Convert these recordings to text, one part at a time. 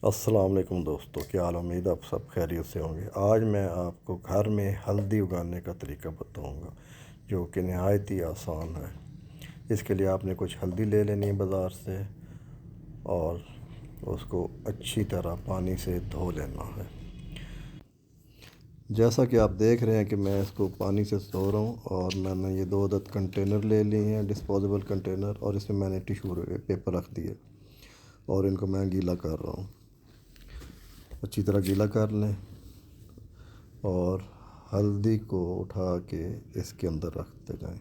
अस्सलाम वालेकुम दोस्तों, क्या हाल। उम्मीद आप सब खैरियत से होंगे। आज मैं आपको घर में हल्दी उगाने का तरीका बताऊंगा जो कि नहायत ही आसान है। इसके लिए आपने कुछ हल्दी ले लेनी है बाज़ार से और उसको अच्छी तरह पानी से धो लेना है। जैसा कि आप देख रहे हैं कि मैं इसको पानी से धो रहा हूँ और मैंने ये 2 अदद कंटेनर ले लिए हैं, डिस्पोजेबल कंटेनर, और इसमें मैंने टिश्यू पेपर रख दिए और इनको मैं गीला कर रहा हूँ। अच्छी तरह गीला कर लें और हल्दी को उठा के इसके अंदर रखते जाएं,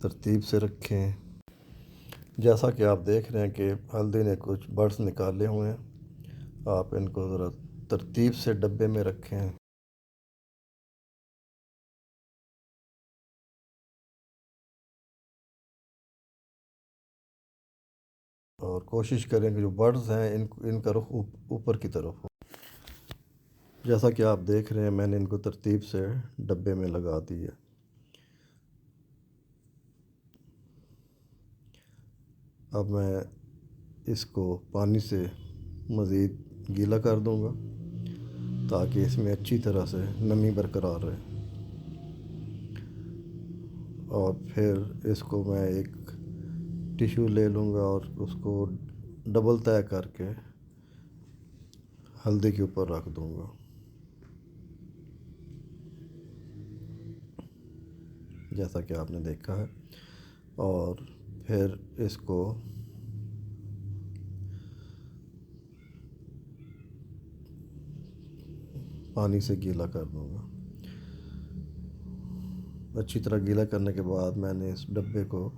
तरतीब से रखें। जैसा कि आप देख रहे हैं कि हल्दी ने कुछ बर्ड्स निकाले हुए हैं, आप इनको ज़रा तरतीब से डब्बे में रखें और कोशिश करें कि जो बर्ड्स हैं इनका रुख ऊपर की तरफ हो। जैसा कि आप देख रहे हैं मैंने इनको तरतीब से डब्बे में लगा दिया। अब मैं इसको पानी से मज़ीद गीला कर दूंगा ताकि इसमें अच्छी तरह से नमी बरकरार रहे। और फिर इसको मैं एक टिश्यू ले लूँगा और उसको डबल तय करके हल्दी के ऊपर रख दूँगा। जैसा कि आपने देखा है, और फिर इसको पानी से गीला कर दूँगा। अच्छी तरह गीला करने के बाद मैंने इस डब्बे को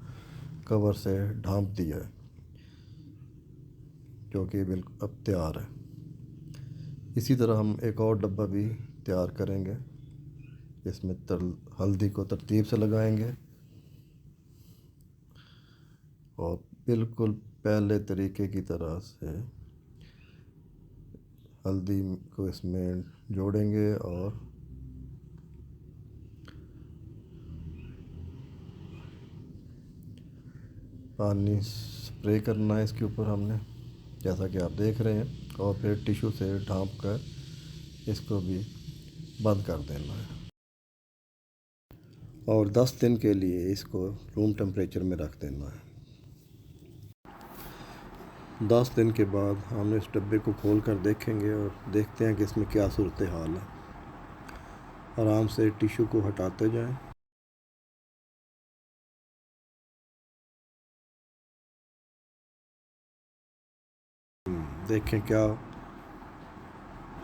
कवर से ढाँप दिया है, जो कि बिल्कुल अब तैयार है। इसी तरह हम एक और डब्बा भी तैयार करेंगे। इसमें हल्दी को तरतीब से लगाएंगे और बिल्कुल पहले तरीके की तरह से हल्दी को इसमें जोड़ेंगे और पानी स्प्रे करना है इसके ऊपर हमने, जैसा कि आप देख रहे हैं, और फिर टिश्यू से ढाँप कर इसको भी बंद कर देना है और 10 दिन के लिए इसको रूम टेम्परेचर में रख देना है। 10 दिन के बाद हम इस डब्बे को खोल कर देखेंगे और देखते हैं कि इसमें क्या सूरत हाल है। आराम से टिश्यू को हटाते जाएं। देखें क्या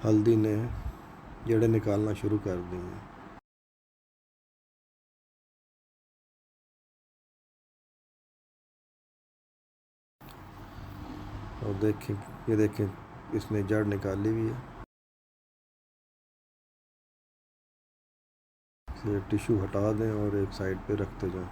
हल्दी ने जड़ें निकालना शुरू कर दी हैं। और देखें, ये देखें, इसने जड़ निकाली हुई है। इसे टिश्यू हटा दें और एक साइड पे रखते जाएं।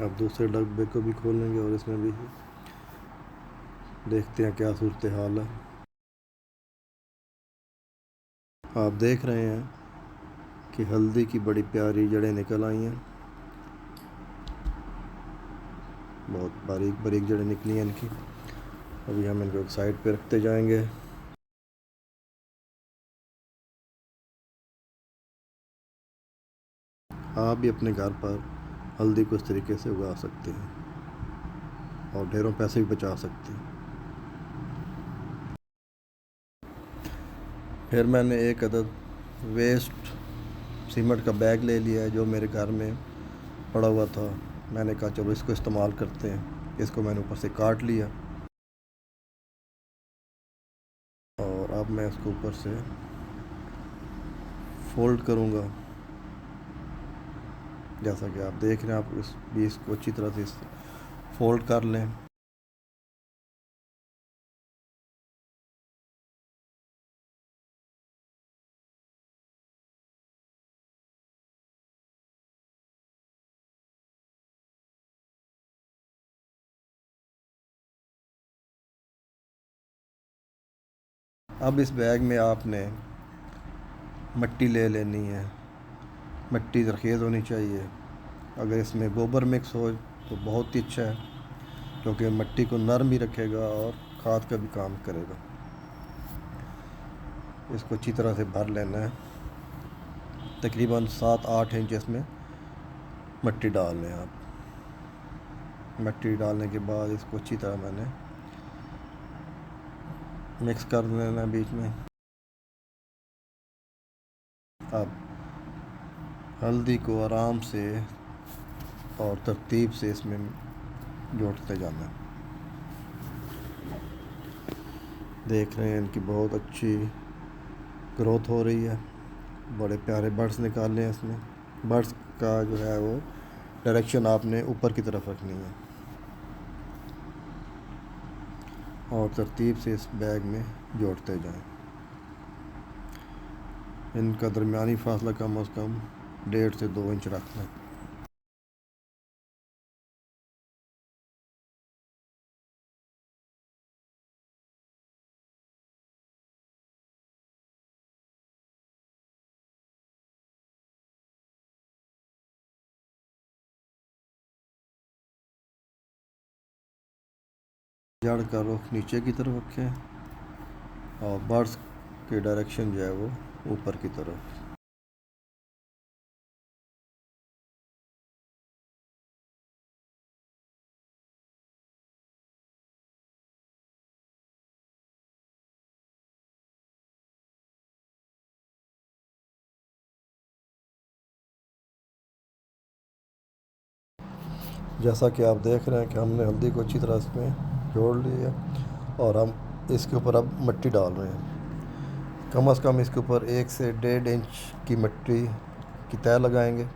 अब दूसरे डब्बे को भी खोलेंगे और इसमें भी देखते हैं क्या सूरत हाल है। आप देख रहे हैं कि हल्दी की बड़ी प्यारी जड़ें निकल आई हैं, बहुत बारीक बारीक जड़ें निकली हैं इनकी। अभी हम इनको एक साइड पे रखते जाएंगे। आप भी अपने घर पर हल्दी को इस तरीके से उगा सकते हैं और ढेरों पैसे भी बचा सकते हैं। फिर मैंने एक अदद वेस्ट सीमेंट का बैग ले लिया है जो मेरे घर में पड़ा हुआ था। मैंने कहा चलो इसको इस्तेमाल करते हैं। इसको मैंने ऊपर से काट लिया और अब मैं इसको ऊपर से फोल्ड करूँगा जैसा कि आप देख रहे हैं, आप इस बीस को अच्छी तरह से फोल्ड कर लें। अब इस बैग में आपने मिट्टी ले लेनी है। मिट्टी ज़रख़ेज़ होनी चाहिए। अगर इसमें गोबर मिक्स हो तो बहुत ही अच्छा है, क्योंकि मिट्टी को नरम भी रखेगा और खाद का भी काम करेगा। इसको अच्छी तरह से भर लेना है। तकरीबन 7-8 इंच इसमें मिट्टी डाल लें आप। मिट्टी डालने के बाद इसको अच्छी तरह मैंने मिक्स कर लेना बीच में। अब हल्दी को आराम से और तरतीब से इसमें जोड़ते जाना। देख रहे हैं इनकी बहुत अच्छी ग्रोथ हो रही है। बड़े प्यारे बर्ड्स निकाले हैं इसमें। बर्ड्स का जो है वो डायरेक्शन आपने ऊपर की तरफ रखनी है और तरतीब से इस बैग में जोड़ते जाएं। इनका दरमियानी फासला कम से कम 1.5 से 2 इंच रखना है। जड़ का रुख नीचे की तरफ रखें और बर्ड्स के डायरेक्शन जो है वो ऊपर की तरफ। जैसा कि आप देख रहे हैं कि हमने हल्दी को अच्छी तरह इसमें जोड़ ली है और हम इसके ऊपर अब मिट्टी डाल रहे हैं। कम से कम इसके ऊपर 1 से 1.5 इंच की मिट्टी की तह लगाएंगे।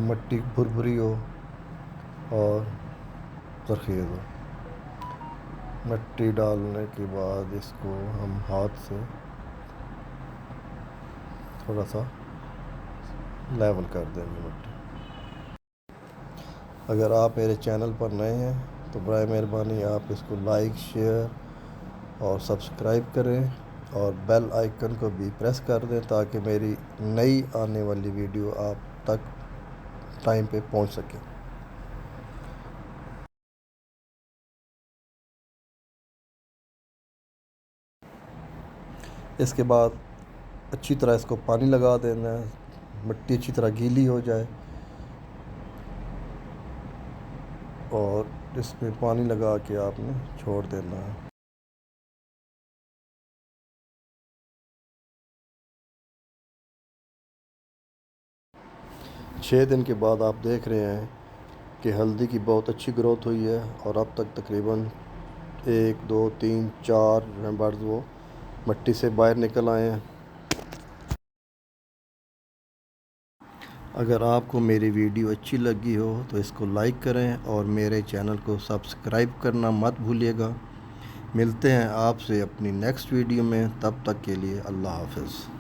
मिट्टी भुरभुरी हो और ज़रख़ेज़ हो। मिट्टी डालने के बाद इसको हम हाथ से थोड़ा सा लेवल कर देंगे मिट्टी। अगर आप मेरे चैनल पर नए हैं तो बराए मेहरबानी आप इसको लाइक, शेयर और सब्सक्राइब करें और बेल आइकन को भी प्रेस कर दें ताकि मेरी नई आने वाली वीडियो आप तक टाइम पे पहुंच सके। इसके बाद अच्छी तरह इसको पानी लगा देना है, मिट्टी अच्छी तरह गीली हो जाए और इसमें पानी लगा के आपने छोड़ देना है। छः दिन के बाद आप देख रहे हैं कि हल्दी की बहुत अच्छी ग्रोथ हुई है और अब तक तकरीबन 1 2 3 4 बर्ड्स वो मिट्टी से बाहर निकल आए हैं। अगर आपको मेरी वीडियो अच्छी लगी हो तो इसको लाइक करें और मेरे चैनल को सब्सक्राइब करना मत भूलिएगा। मिलते हैं आपसे अपनी नेक्स्ट वीडियो में, तब तक के लिए अल्लाह हाफ़िज़।